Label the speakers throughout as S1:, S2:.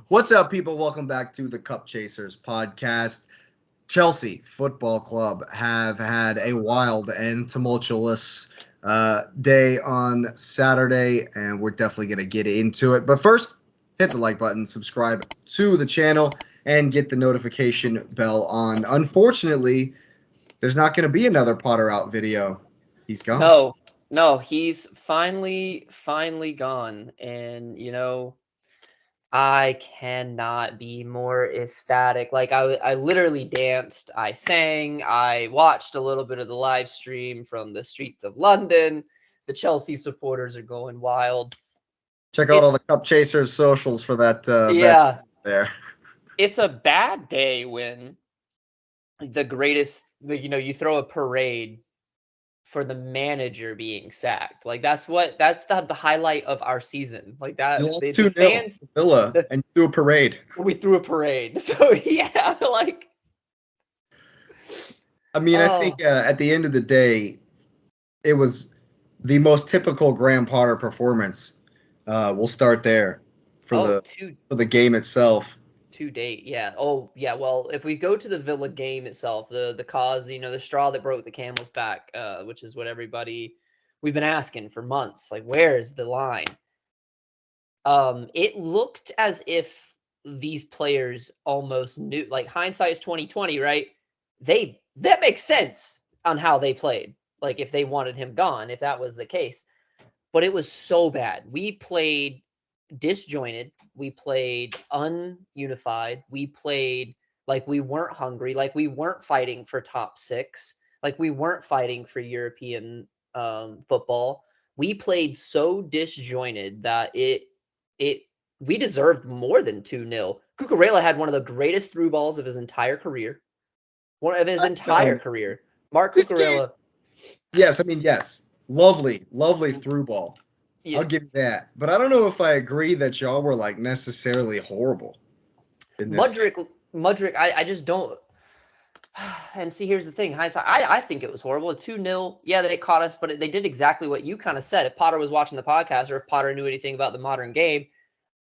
S1: What's up, people? Welcome back to the Cup Chasers podcast. Chelsea Football Club have had a wild and tumultuous day on Saturday, and we're definitely going to get into it. But first, hit the like button, subscribe to the channel, and get the notification bell on. Unfortunately, there's not going to be another Potter out video. He's gone.
S2: No, he's finally gone. And, I cannot be more ecstatic. Like, I literally danced, I sang, I watched a little bit of the live stream from the streets of London. The Chelsea supporters are going wild.
S1: Check out all the
S2: It's,
S1: Cup Chasers socials for that
S2: yeah,
S1: there.
S2: it's a bad day when you throw a parade for the manager being sacked. Like that's the highlight of our season. Like
S1: You
S2: that
S1: lost
S2: the
S1: 2-0
S2: fans
S1: to Villa
S2: the,
S1: and threw a parade.
S2: we threw a parade. So yeah, like
S1: I mean, I
S2: oh
S1: think at the end of the day, it was the most typical Graham Potter performance. We'll start there for
S2: oh
S1: the
S2: to
S1: for the game itself.
S2: to date, yeah. Oh yeah, well, if we go to the Villa game itself, the cause, the straw that broke the camel's back, which is what everybody we've been asking for months. Like, where's the line? It looked as if these players almost knew, like hindsight is 2020, right? That makes sense on how they played. Like if they wanted him gone, if that was the case. But it was so bad. We played disjointed. We played ununified. We played like we weren't hungry, like we weren't fighting for top six, like we weren't fighting for European football. We played so disjointed that it we deserved more than 2-0. Cucurella had one of the greatest through balls of his entire career. One of his entire
S1: Um,
S2: career. Mark
S1: this game,
S2: Cucurella.
S1: yes, I mean yes, lovely through ball.
S2: Yeah,
S1: I'll give you that, but I don't know if I agree that y'all were like necessarily horrible in this game.
S2: Mudrick, I just don't. And see, here's the thing. Hindsight, I think it was horrible. 2-0. Yeah, they caught us, but they did exactly what you kind of said. If Potter was watching the podcast or if Potter knew anything about the modern game,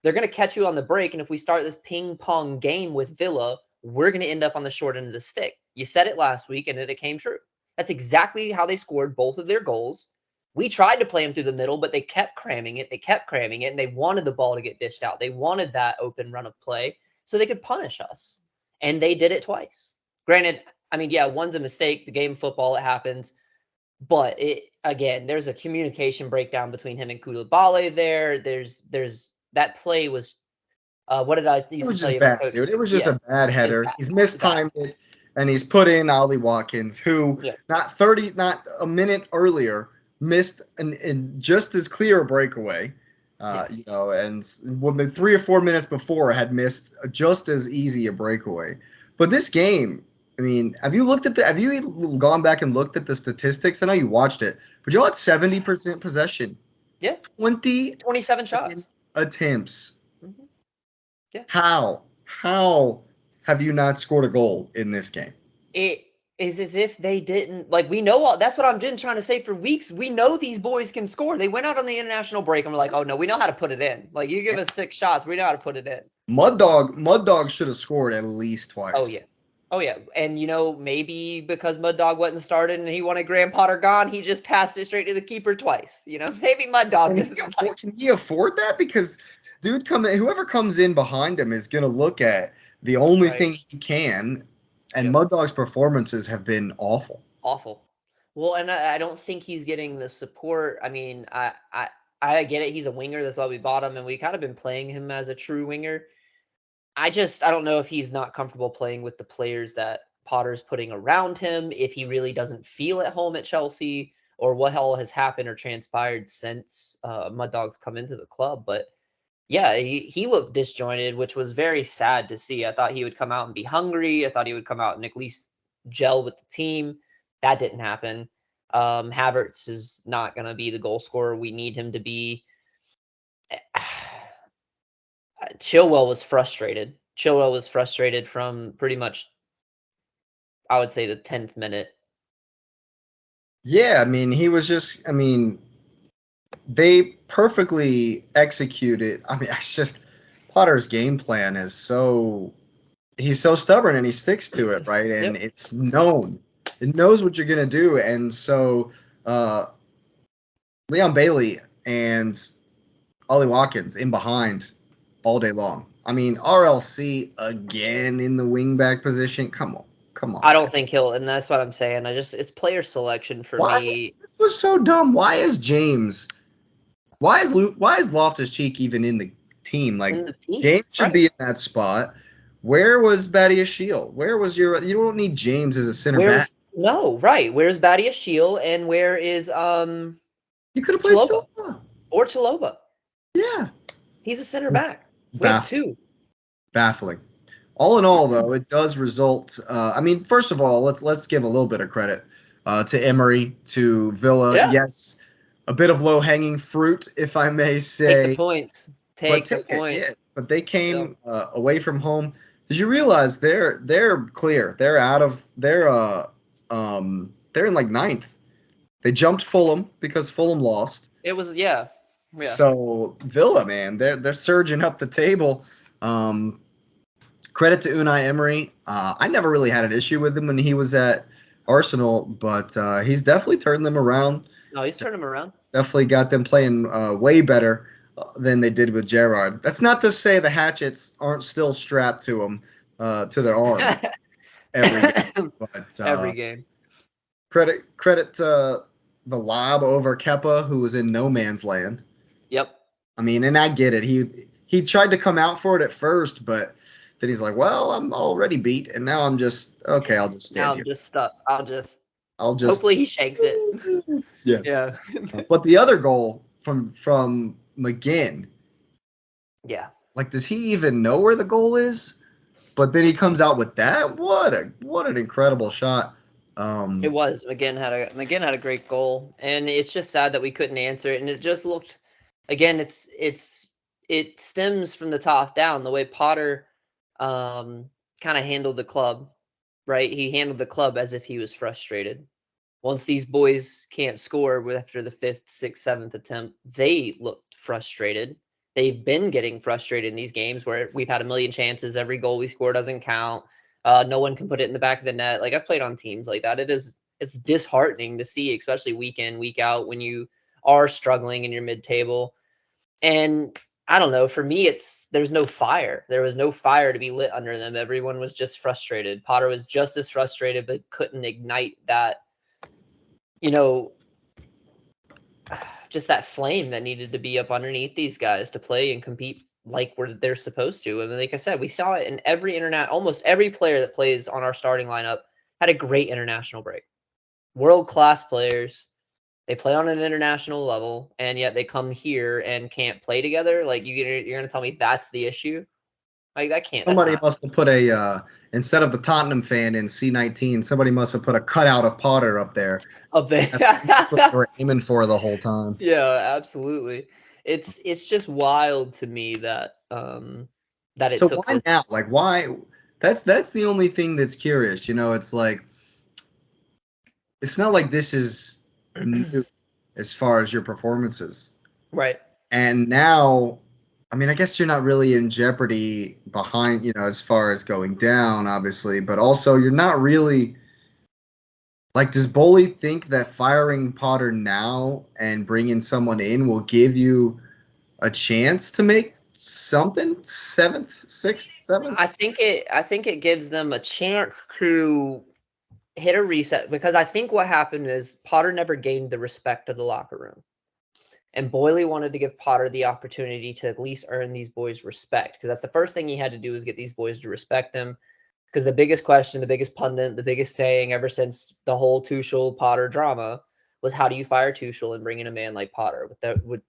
S2: they're going to catch you on the break. And if we start this ping pong game with Villa, we're going to end up on the short end of the stick. You said it last week, and it came true. That's exactly how they scored both of their goals. We tried to play them through the middle, but they kept cramming it. They kept cramming it, and they wanted the ball to get dished out. They wanted that open run of play so they could punish us. And they did it twice. Granted, I mean, yeah, one's a mistake. The game of football, it happens. But it again, there's a communication breakdown between him and Koulibaly there. There's that play was what did I
S1: It
S2: used to
S1: was
S2: tell
S1: just
S2: you about
S1: bad,
S2: coach?
S1: dude. It was just
S2: Yeah,
S1: a bad
S2: it's
S1: header.
S2: bad.
S1: He's
S2: It's bad.
S1: mistimed it, and he's put in Ollie Watkins, who
S2: Yeah.
S1: not a minute earlier missed an just as clear a breakaway.
S2: Yeah.
S1: And 3 or 4 minutes before had missed just as easy a breakaway. But this game, I mean, have you gone back and looked at the statistics? I know you watched it, but you had 70% possession,
S2: Yeah. 27
S1: 27
S2: shots.
S1: attempts.
S2: Hmm. Yeah.
S1: How have you not scored a goal in this game?
S2: It is as if they didn't like we know all that's what I've been trying to say for weeks. We know these boys can score. They went out on the international break and we're like, oh no, we know how to put it in. Like you give us 6 shots, we know how to put it in.
S1: Mud Dog should have scored at least
S2: Oh
S1: twice.
S2: yeah. Oh yeah. And maybe because Mud Dog wasn't started and he wanted Graham Potter gone, he just passed it straight to the keeper twice. Maybe Mud Dog just like
S1: Can he afford that? Because whoever comes in behind him is gonna look at the only
S2: right.
S1: thing he can, and
S2: Yep.
S1: Mud Dog's performances have been awful.
S2: Awful. Well, and I don't think he's getting the support. I mean, I get it. He's a winger. That's why we bought him, and we kind of been playing him as a true winger. I don't know if he's not comfortable playing with the players that Potter's putting around him, if he really doesn't feel at home at Chelsea, or what all has happened or transpired since Mud Dog's come into the club. But yeah, he looked disjointed, which was very sad to see. I thought he would come out and be hungry. I thought he would come out and at least gel with the team. That didn't happen. Havertz is not going to be the goal scorer we need him to be. Chilwell was frustrated. Chilwell was frustrated from pretty much, I would say, the 10th minute.
S1: Yeah, I mean, they perfectly executed. I mean, it's just Potter's game plan is he's so stubborn and he sticks to it, right? And
S2: Yep.
S1: it's known. It knows what you're gonna do. And so uh Leon Bailey and Ollie Watkins in behind all day long. I mean, RLC again in the wingback position. Come on. Come on,
S2: I
S1: man.
S2: don't think he'll, and that's what I'm saying. It's player selection for
S1: Why?
S2: me.
S1: This was so dumb. Why is Loftus Cheek even in the team? Like
S2: In the team,
S1: James should
S2: right?
S1: be in that spot. Where was Badia Shield? Where was you don't need James as a center back.
S2: No, right? Where's Badia Shield and where is
S1: You could have played
S2: Chaloba
S1: Silva.
S2: or Chaloba?
S1: Yeah.
S2: He's a center back. We have
S1: Baff-
S2: two.
S1: baffling. All in all, though, it does result. I mean, first of all, let's give a little bit of credit to Emery, to Villa.
S2: Yeah.
S1: Yes, a bit of low hanging fruit, if I may
S2: Take the
S1: say,
S2: points.
S1: but
S2: Take the
S1: take it. Yeah,
S2: points.
S1: but they
S2: Yeah.
S1: came away from home. Did you realize they're clear? They're out of they're in like ninth. They jumped Fulham because Fulham lost.
S2: It was yeah.
S1: So Villa, man, they're surging up the table. Credit to Unai Emery. I never really had an issue with him when he was at Arsenal, but he's definitely turned them around.
S2: No, he's turned him around.
S1: Definitely got them playing way better than they did with Gerrard. That's not to say the hatchets aren't still strapped to them, to their arms every game. But
S2: Every game.
S1: credit to the lob over Kepa, who was in no man's land.
S2: Yep.
S1: I mean, and I get it. He tried to come out for it at first, but then he's like, "Well, I'm already beat, and now I'm just okay. I'll just
S2: Now
S1: stand
S2: I'm
S1: here.
S2: just stuck.
S1: I'll just
S2: Hopefully he shakes it.
S1: yeah."
S2: Yeah.
S1: But the other goal from McGinn,
S2: Yeah.
S1: like, does he even know where the goal is? But then he comes out with that. What an incredible shot.
S2: It was. McGinn had a great goal. And it's just sad that we couldn't answer it. And it just looked again, it stems from the top down, the way Potter kind of handled the club, right? He handled the club as if he was frustrated. Once these boys can't score after the fifth, sixth, seventh attempt, they looked frustrated. They've been getting frustrated in these games where we've had a million chances. Every goal we score doesn't count. No one can put it in the back of the net. Like I've played on teams like that. It's disheartening to see, especially week in, week out, when you are struggling in your mid-table. And I don't know. For me, there's no fire. There was no fire to be lit under them. Everyone was just frustrated. Potter was just as frustrated, but couldn't ignite that, you know, just that flame that needed to be up underneath these guys to play and compete like they're supposed to. I mean, like I said, we saw it in almost every player that plays on our starting lineup had a great international break. World-class players. They play on an international level, and yet they come here and can't play together. Like you're going to tell me that's the issue? Like that can't. That's
S1: Somebody
S2: not
S1: must have put instead of the Tottenham fan in C19, somebody must have put a cutout of Potter up there.
S2: up there.
S1: That's what they were aiming for the whole time.
S2: Yeah, absolutely. It's just wild to me that that it
S1: So
S2: took
S1: why
S2: this.
S1: now? Like why? That's the only thing that's curious. It's like it's not like this is new as far as your performances.
S2: Right.
S1: And now, I mean, I guess you're not really in jeopardy behind, as far as going down, obviously, but also you're not really like, does Boley think that firing Potter now and bringing someone in will give you a chance to make something seventh, sixth, seventh?
S2: I think it gives them a chance to hit a reset, because I think what happened is Potter never gained the respect of the locker room. And Boyley wanted to give Potter the opportunity to at least earn these boys respect, because that's the first thing he had to do, is get these boys to respect him. Because the biggest question, the biggest pundit, the biggest saying ever since the whole Tuchel Potter drama was, how do you fire Tuchel and bring in a man like Potter?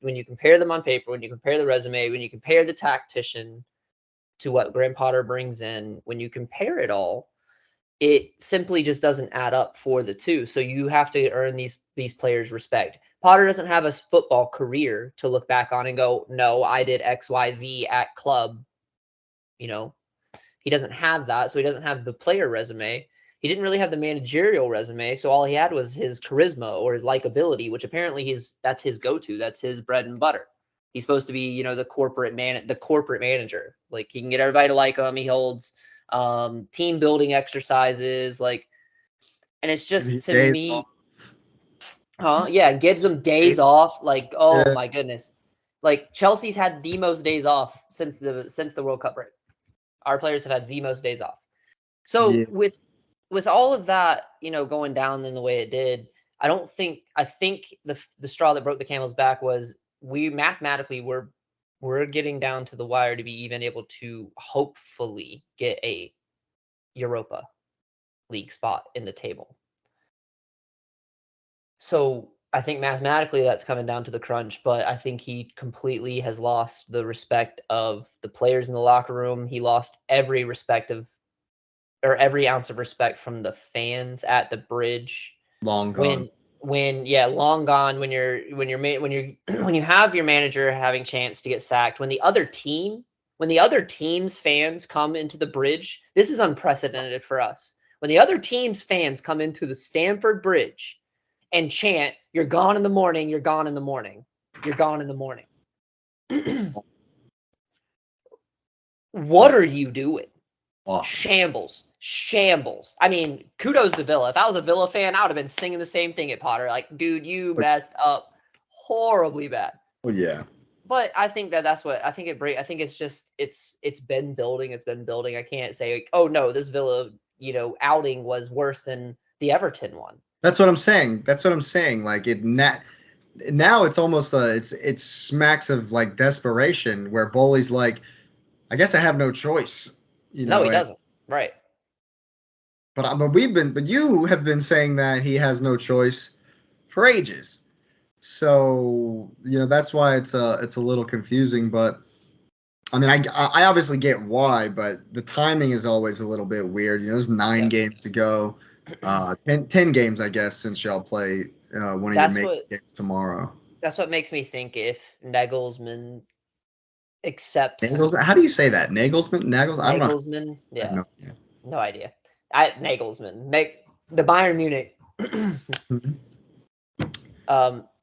S2: When you compare them on paper, when you compare the resume, when you compare the tactician to what Graham Potter brings in, when you compare it all, it simply just doesn't add up for the two. So you have to earn these players respect. Potter doesn't have a football career to look back on and go, no, I did XYZ at club. You know, he doesn't have that. So he doesn't have the player resume. He didn't really have the managerial resume. So all he had was his charisma or his likability, which apparently that's his go-to. That's his bread and butter. He's supposed to be, the corporate manager. Like, he can get everybody to like him. He holds team building exercises, like, and it's just, to me, yeah, gives them days off. Like, oh my goodness, like Chelsea's had the most days off since the World Cup break. Our players have had the most days off. So with all of that, going down in the way it did, I think the straw that broke the camel's back was we mathematically we're getting down to the wire to be even able to hopefully get a Europa League spot in the table. So I think mathematically that's coming down to the crunch, but I think he completely has lost the respect of the players in the locker room. He lost every ounce of respect from the fans at the bridge.
S1: Long gone.
S2: Long gone. When you have your manager having chance to get sacked, when the other team's fans come into the bridge, this is unprecedented for us. When the other team's fans come into the Stamford Bridge and chant, "You're gone in the morning, you're gone in the morning, you're gone in the morning." What are you doing? Shambles. I mean, kudos to Villa. If I was a Villa fan, I would have been singing the same thing at Potter. Like, dude, you messed up horribly bad.
S1: Oh yeah.
S2: But I think that's what I think I think it's just it's been building. It's been building. I can't say like, oh no, this Villa, outing was worse than the Everton one.
S1: That's what I'm saying. Like now it's almost it smacks of like desperation where Bowley's like, I guess I have no choice.
S2: No, he doesn't. Right.
S1: But you have been saying that he has no choice for ages. So, that's why it's a little confusing, but I mean, I obviously get why, but the timing is always a little bit weird. There's 9 games to go. 10 games, I guess, since y'all play one of your main games tomorrow.
S2: That's what makes me think if Nagelsmann accepts.
S1: How do you say that? Nagelsmann? I don't know.
S2: Nagelsmann? Yeah. No idea. Nagelsmann. The Bayern Munich.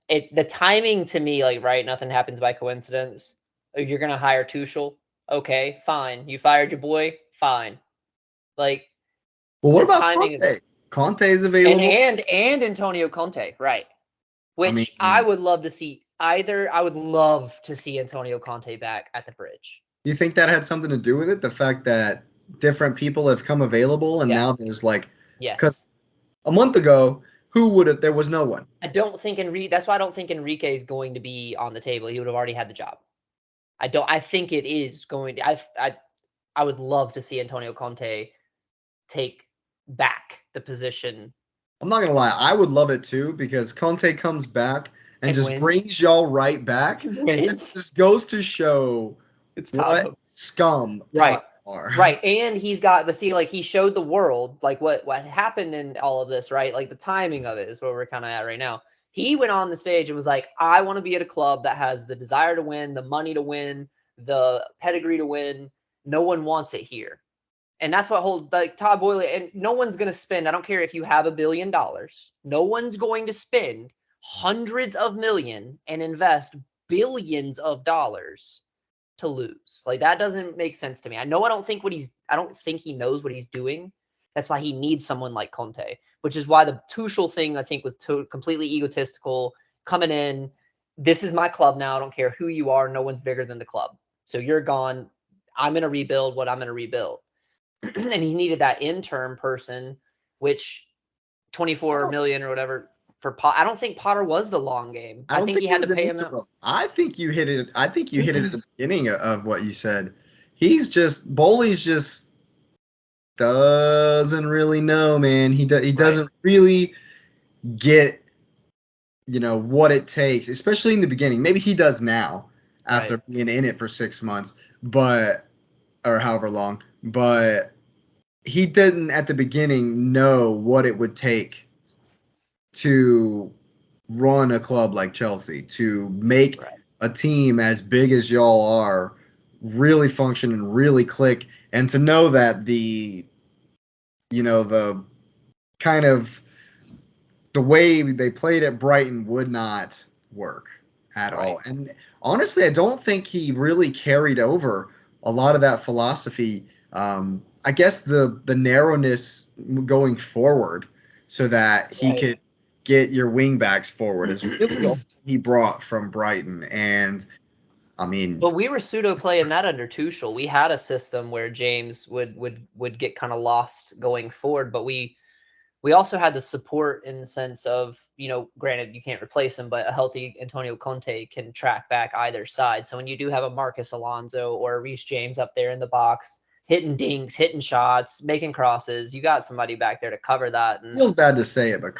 S2: The timing to me, like, right, nothing happens by coincidence. You're gonna hire Tuchel, okay, fine. You fired your boy, fine. Like,
S1: well, what about Conte? Conte is available,
S2: and Antonio Conte, right? Which I would love to see. I would love to see Antonio Conte back at the bridge.
S1: Do you think that had something to do with it? The fact that different people have come available, and now there's like, because a month ago, there was no one.
S2: That's why I don't think Enrique is going to be on the table. He would have already had the job. I think it is going to. I would love to see Antonio Conte take back the position.
S1: I'm not gonna lie, I would love it too, because Conte comes back and just brings y'all right back. It just goes to show what scum are.
S2: Right. And he's got, but see, like, he showed the world, like, what happened in all of this, right? Like, the timing of it is where we're kind of at right now. He went on the stage and was like, I want to be at a club that has the desire to win, the money to win, the pedigree to win. No one wants it here. And that's what holds, like, Todd Boehly, and no one's going to spend, I don't care if you have $1 billion, no one's going to spend hundreds of millions and invest billions of dollars to lose. Like, that doesn't make sense to me. I don't think he knows what he's doing. That's why he needs someone like Conte, which is why the Tuchel thing, I think, was completely egotistical. Coming in, this is my club now. I don't care who you are. No one's bigger than the club. So you're gone. I'm going to rebuild what I'm going to rebuild. And he needed that intern person, which 24 million or whatever for Potter. I don't think Potter was the long game. I think he had to pay him out.
S1: I think you hit it. I think you hit it at the beginning of what you said. Bowley's just doesn't really know, man. He doesn't really get, what it takes, especially in the beginning. Maybe he does now after being in it for 6 months, or however long. But he didn't at the beginning know what it would take to run a club like Chelsea, to make a team as big as y'all are really function and really click, and to know that the kind of the way they played at Brighton would not work at all. And honestly, I don't think he really carried over a lot of that philosophy. I guess the narrowness going forward, so that he
S2: Right.
S1: could get your wingbacks forward, is really all he brought from Brighton. And I mean,
S2: But we were pseudo playing that under Tuchel. We had a system where James would get kind of lost going forward, but we also had the support in the sense of, granted you can't replace him, but a healthy Antonio Conte can track back either side. So when you do have a Marcus Alonso or a Reece James up there in the box, hitting dinks, hitting shots, making crosses, you got somebody back there to cover that. And
S1: feels bad to say it, but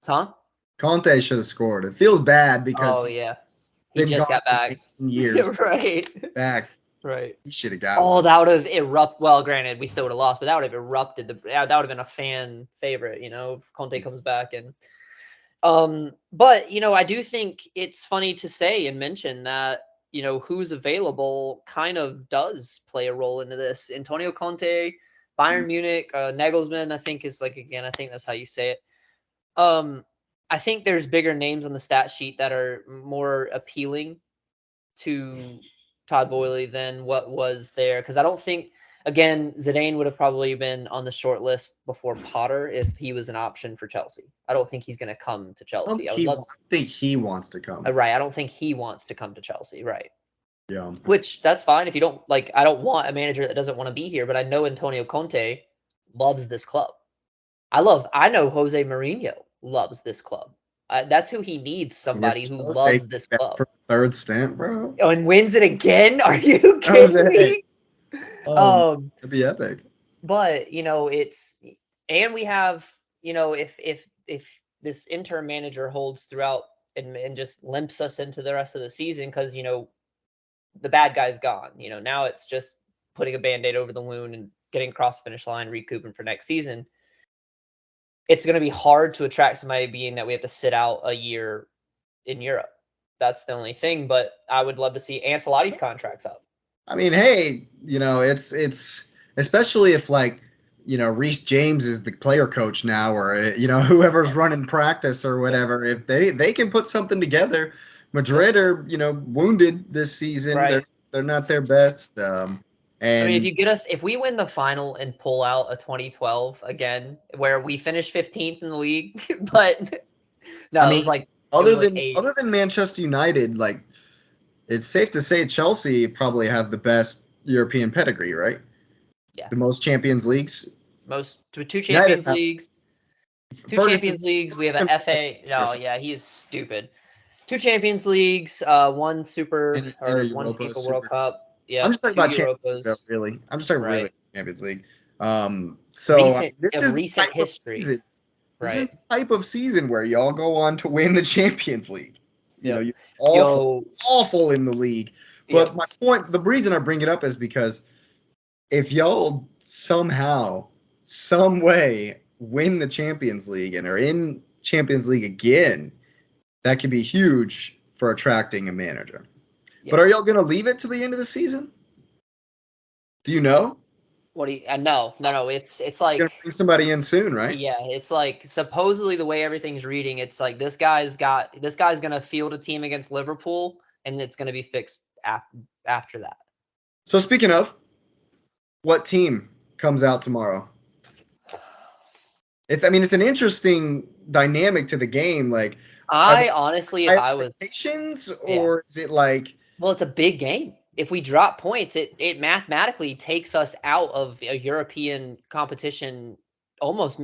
S2: huh?
S1: Conte should have scored. It feels bad because
S2: Oh
S1: he's
S2: yeah, he
S1: been
S2: just
S1: gone
S2: got
S1: for
S2: back.
S1: 19 years.
S2: Right,
S1: Back,
S2: right.
S1: he should have got
S2: Oh,
S1: one.
S2: that would have erupted. Well, granted, we still would have lost, but that would have erupted. That would have been a fan favorite, if Conte comes back. And but I do think it's funny to say and mention that who's available kind of does play a role into this. Antonio Conte, Bayern Munich, Nagelsmann, I think is like, again, I think that's how you say it. I think there's bigger names on the stat sheet that are more appealing to Todd Boehly than what was there, because I don't think, again, Zidane would have probably been on the short list before Potter if he was an option for Chelsea. I don't think he's going to come to Chelsea. I would love.
S1: I think he wants to come.
S2: Right. I don't think he wants to come to Chelsea. Right.
S1: Yeah.
S2: Which that's fine if you don't like. I don't want a manager that doesn't want to be here, but I know Antonio Conte loves this club. I know Jose Mourinho loves this club. That's who he needs, somebody who
S1: Jose
S2: loves this
S1: back
S2: club.
S1: for third stint, bro.
S2: Oh, and wins it again? Are you kidding
S1: Jose.
S2: me?
S1: That'd be epic.
S2: But it's, and we have, if this interim manager holds throughout and just limps us into the rest of the season, because the bad guy's gone. Now it's just putting a band-aid over the wound and getting across the finish line, recouping for next season. It's going to be hard to attract somebody, being that we have to sit out a year in Europe. That's the only thing. But I would love to see Ancelotti's contracts up.
S1: I mean, hey, it's especially if Reece James is the player coach now, or whoever's running practice or whatever. If they can put something together, Madrid are wounded this season.
S2: Right.
S1: They're not their best.
S2: I mean,
S1: And
S2: if we win the final and pull out a 2012 again, where we finished 15th in the league, but no,
S1: I
S2: it
S1: mean,
S2: was like
S1: other than
S2: 8.
S1: other than Manchester United, it's safe to say Chelsea probably have the best European pedigree, right?
S2: Yeah.
S1: The most Champions Leagues.
S2: Two
S1: United
S2: Champions
S1: have
S2: Leagues. Two
S1: Ferguson.
S2: Champions Leagues. We have an FA. No,
S1: Ferguson.
S2: yeah, he is stupid. 2 Champions Leagues, one Super
S1: Inter
S2: or one
S1: Europa
S2: FIFA World
S1: Super.
S2: Cup.
S1: I'm
S2: Yep,
S1: just talking
S2: 2
S1: about Champions League, though,
S2: Europas.
S1: really. I'm just talking
S2: Right.
S1: really Champions League. So this
S2: Of
S1: is the
S2: recent
S1: type of
S2: history.
S1: season. This
S2: Right.
S1: is the type of season where y'all go on to win the Champions League.
S2: Yep.
S1: You're awful,
S2: Yo.
S1: awful in the league. But
S2: Yep.
S1: my point, the reason I bring it up is because if y'all somehow, some way win the Champions League and are in Champions League again, that could be huge for attracting a manager.
S2: Yes.
S1: But are y'all going to leave it to the end of the season? Do you know?
S2: What do you? No. It's like,
S1: You're going to bring somebody in soon, right?
S2: yeah. It's like, supposedly the way everything's reading, it's like this guy's gonna field a team against Liverpool, and it's gonna be fixed after that.
S1: So speaking of, what team comes out tomorrow? It's an interesting dynamic to the game. Like, are there
S2: I honestly, if
S1: high
S2: I was,
S1: expectations,
S2: yeah.
S1: or is it like,
S2: Well, it's a big game. If we drop points, it mathematically takes us out of a European competition. Almost,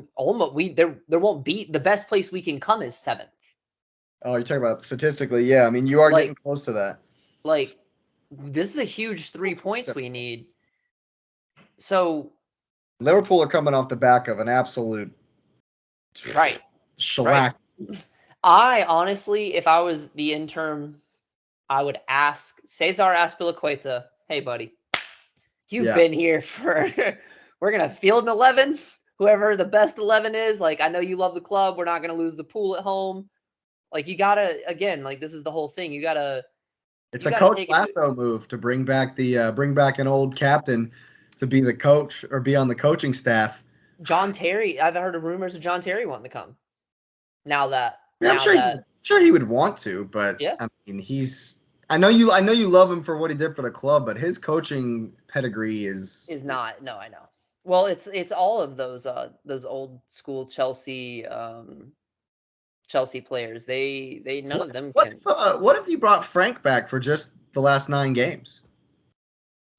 S2: we there won't be, the best place we can come is 7th.
S1: oh, you're talking about statistically? Yeah, you are
S2: Like,
S1: getting close to that.
S2: This is a huge 3 points we need. So
S1: Liverpool are coming off the back of an absolute
S2: right.
S1: shellac.
S2: I honestly, if I was the interim, I would ask Cesar Azpilicueta, "Hey, buddy, you've been here for. We're gonna field an 11. Whoever the best 11 is. Like, I know you love the club. We're not gonna lose the pool at home. Like, you gotta, again. Like, this is the whole thing. You gotta.
S1: It's
S2: You
S1: a
S2: gotta
S1: Coach
S2: take it.
S1: Lasso move to bring back an old captain to be the coach or be on the coaching staff.
S2: John Terry. I've heard of rumors of John Terry wanting to come. Now that.
S1: I'm
S2: Now
S1: sure
S2: that.
S1: Sure, he would want to, but
S2: Yeah.
S1: I mean, I know you love him for what he did for the club, but his coaching pedigree is.
S2: Is not. No, I know. Well, it's all of those old school Chelsea players. They none of them can.
S1: What if you brought Frank back for just the last 9 games,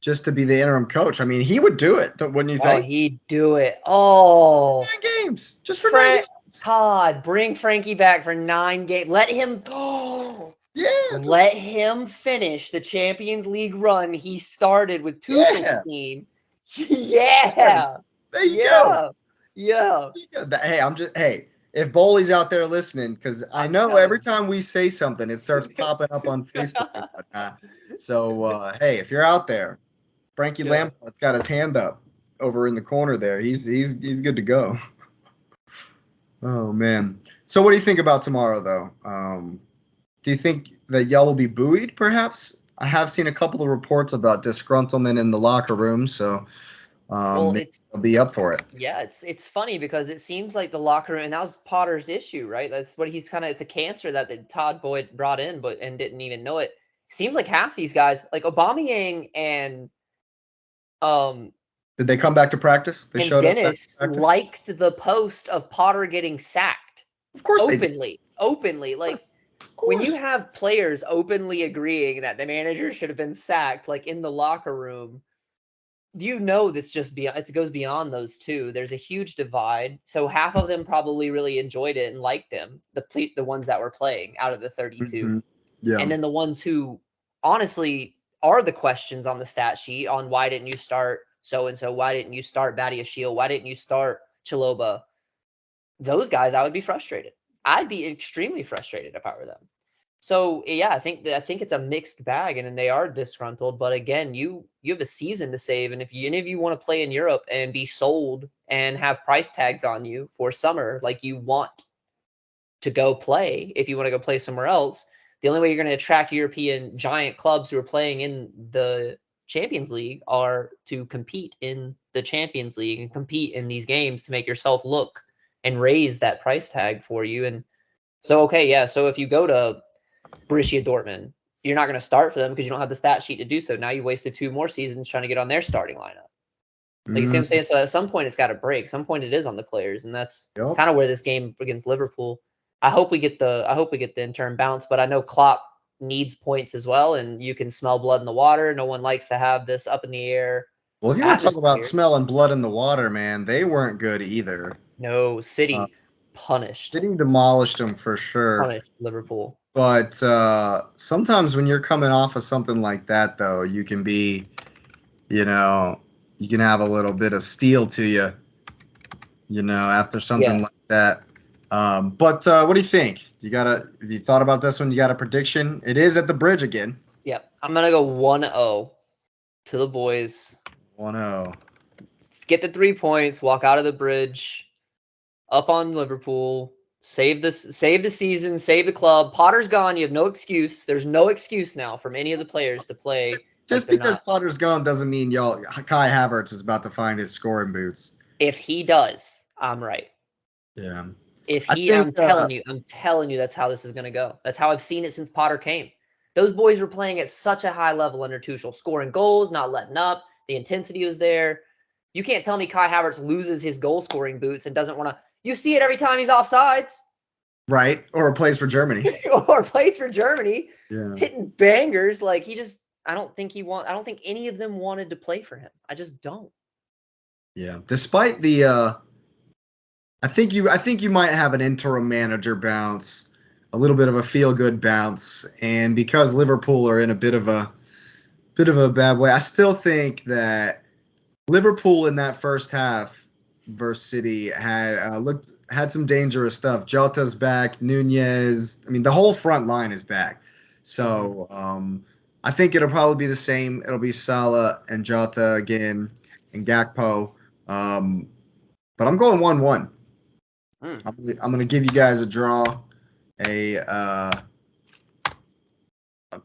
S1: just to be the interim coach? I mean, he would do it, wouldn't you
S2: Oh,
S1: think?
S2: he'd do it. Oh,
S1: 9 games, just for 9 games.
S2: Todd, bring Frankie back for 9 games. Let him. Oh,
S1: Yeah,
S2: let him finish the Champions League run he started with Tuchel's
S1: yeah.
S2: team. Yeah,
S1: Yes. There you go.
S2: yeah.
S1: Hey, if Bowley's out there listening, because I
S2: I'm
S1: know
S2: telling
S1: every
S2: you.
S1: time we say something, it starts popping up on Facebook and whatnot. So, hey, if you're out there, Frankie
S2: Yeah.
S1: Lampard's got his hand up over in the corner there. He's good to go. Oh man. So, what do you think about tomorrow, though? Do you think that y'all will be buoyed, perhaps? I have seen a couple of reports about disgruntlement in the locker room, so
S2: Well,
S1: maybe I'll be up for it.
S2: yeah, it's funny because it seems like the locker room, and that was Potter's issue, right? That's what he's kind of. It's a cancer that Todd Boyd brought in, but and didn't even know it. Seems like half these guys, like Aubameyang um
S1: Did they come back to practice? They
S2: and
S1: showed up back
S2: Dennis
S1: to practice?
S2: liked the post of Potter getting sacked
S1: Of course they did.
S2: openly. Like
S1: Of
S2: when you
S1: course.
S2: have players openly agreeing that the manager should have been sacked, like in the locker room, you know that's just beyond. It goes beyond those two. There's a huge divide. So half of them probably really enjoyed it and liked him. The ones that were playing out of the 32,
S1: Hmm. Yeah.
S2: and then the ones who honestly are the questions on the stat sheet on why didn't you start so and so? Why didn't you start Badiashile? Why didn't you start Chiloba? Those guys, I would be frustrated. I'd be extremely frustrated if I were them. So yeah, I think it's a mixed bag, and they are disgruntled. But again, you have a season to save, and if any of you want to play in Europe and be sold and have price tags on you for summer, like you want to go play, if you want to go play somewhere else, the only way you're going to attract European giant clubs who are playing in the Champions League are to compete in the Champions League and compete in these games to make yourself look and raise that price tag for you. And so okay, yeah, so if you go to Borussia Dortmund, you're not going to start for them because you don't have the stat sheet to do so. Now you wasted 2 more seasons trying to get on their starting lineup. Like you see what I'm
S1: Mm,
S2: saying? So at some point it's got to break. Some point it is on the players, and that's
S1: yep.
S2: kind of where this game against Liverpool. I hope we get the interim bounce, but I know Klopp needs points as well, and you can smell blood in the water. No one likes to have this up in the air
S1: Well, if you want to talk about
S2: atmosphere.
S1: smelling blood in the water, man, they weren't good either.
S2: No,
S1: Uh,
S2: City punished
S1: City demolished them for sure.
S2: punished Liverpool.
S1: But sometimes when you're coming off of something like that, though, you can be, you know, you can have a little bit of steel to you, after
S2: Yeah.
S1: something like that. But what do you think? Have you thought about this one? You got a prediction? It is at the bridge again.
S2: Yep. I'm gonna go 1-0 to the boys.
S1: 1-0.
S2: Get the 3 points, walk out of the bridge, up on Liverpool, save the season, save the club. Potter's gone. You have no excuse. There's no excuse now from any of the players to play like
S1: Just
S2: they're
S1: because
S2: not.
S1: Potter's gone doesn't mean Kai Havertz is about to find his scoring boots.
S2: If he does, I'm right.
S1: Yeah.
S2: If
S1: I
S2: he,
S1: think
S2: I'm telling you, that's how this is going to go. That's how I've seen it since Potter came. Those boys were playing at such a high level under Tuchel, scoring goals, not letting up. The intensity was there. You can't tell me Kai Havertz loses his goal scoring boots and doesn't want to. You see it every time he's offsides
S1: right, or plays for Germany.
S2: or plays for Germany,
S1: Yeah.
S2: hitting bangers. Like he just, I don't think any of them wanted to play for him. I just don't.
S1: Yeah. Despite the I think you might have an interim manager bounce, a little bit of a feel good bounce, and because Liverpool are in a bit of a bad way, I still think that Liverpool in that first half versus City had some dangerous stuff. Jota's back, Nunez. I mean, the whole front line is back. So I think it'll probably be the same. It'll be Salah and Jota again and Gakpo. Um, but I'm going 1-1.
S2: Mm.
S1: I'm gonna give you guys a draw, a a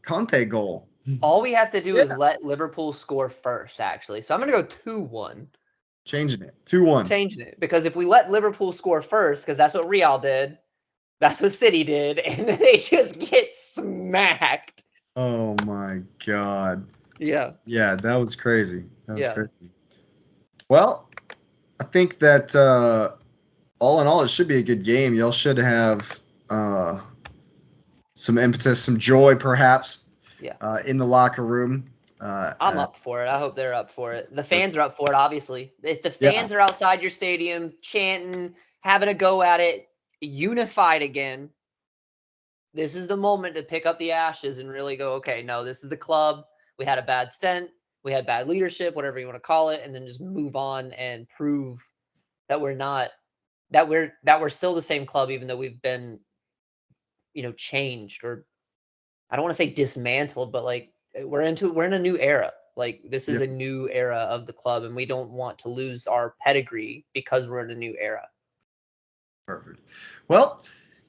S1: Conte goal.
S2: All we have to do
S1: Yeah,
S2: is let Liverpool score first, actually. So I'm going to go 2-1.
S1: changing it 2-1.
S2: Changing it. Because if we let Liverpool score first, because that's what Real did, That's what City did, and then they just get smacked.
S1: Oh my God.
S2: Yeah.
S1: Yeah, that was crazy. That was
S2: Yeah.
S1: crazy. Well, I think that all in all, it should be a good game. Y'all should have uh, some impetus, some joy, perhaps,
S2: Yeah.
S1: in the locker room.
S2: I'm up for it. I hope they're up for it. The fans are up for it, obviously. If the
S1: Yeah,
S2: fans are outside your stadium chanting, having a go at it, unified again, this is the moment to pick up the ashes and really go, okay, no, this is the club. We had a bad stint. We had bad leadership, whatever you want to call it, and then just move on and prove that we're still the same club, even though we've been, changed, or I don't want to say dismantled, but like we're in a new era. Like this is
S1: yeah,
S2: a new era of the club, and we don't want to lose our pedigree because we're in a new era.
S1: perfect. Well,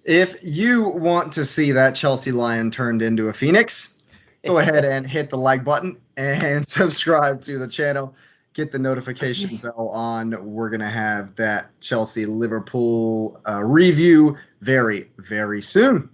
S1: if you want to see that Chelsea Lion turned into a Phoenix, go ahead and hit the like button and subscribe to the channel. Get the notification bell on. We're going to have that Chelsea Liverpool review very, very soon.